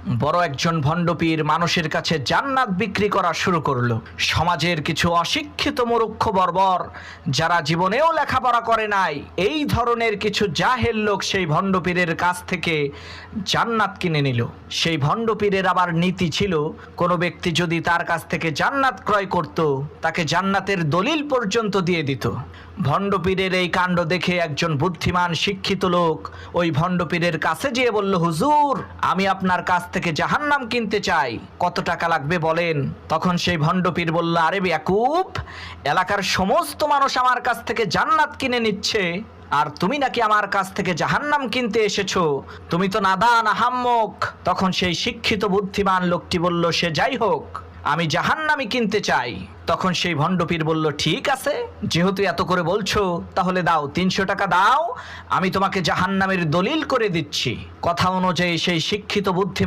বড় একজন ভণ্ডপীর মানুষের কাছে জান্নাত বিক্রি করা শুরু করলো। সমাজের কিছু অশিক্ষিত মূর্খ বর্বর যারা জীবনেও লেখাপড়া করে নাই, এই ধরনের কিছু জাহেল লোক সেই ভণ্ডপীরের কাছ থেকে জান্নাত কিনে নিল। সেই ভণ্ডপীরের আবার নীতি ছিল, কোনো ব্যক্তি যদি তার কাছ থেকে জান্নাত ক্রয় করত, তাকে জান্নাতের দলিল পর্যন্ত দিয়ে দিত। ভণ্ডপীরের এই কাণ্ড দেখে একজন বুদ্ধিমান শিক্ষিত লোক ওই ভণ্ডপীরের কাছে যেয়ে বলল, হুজুর, আমি আপনার কাছ থেকে জাহান্নাম কিনতে চাই, কত টাকা লাগবে বলেন। তখন সেই ভণ্ডপীর বলল, আরে বেয়াকুব, এলাকার সমস্ত মানুষ আমার কাছ থেকে জান্নাত কিনে নিচ্ছে, আর তুমি নাকি আমার কাছ থেকে জাহান্নাম কিনতে এসেছো, তুমি তো নাদান আহাম্মক। তখন সেই শিক্ষিত বুদ্ধিমান লোকটি বলল, সে যাই হোক, আমি জাহান্নামই কিনতে চাই। তখন সেই ভণ্ডপীর বলল, ঠিক আছে, যেহেতু এত করে বলছো, তাহলে দাও, 300 টাকা দাও, আমি তোমাকে জাহান্নামের দলিল করে দিচ্ছি। কথা অনুযায়ী সেই শিক্ষিত বুদ্ধি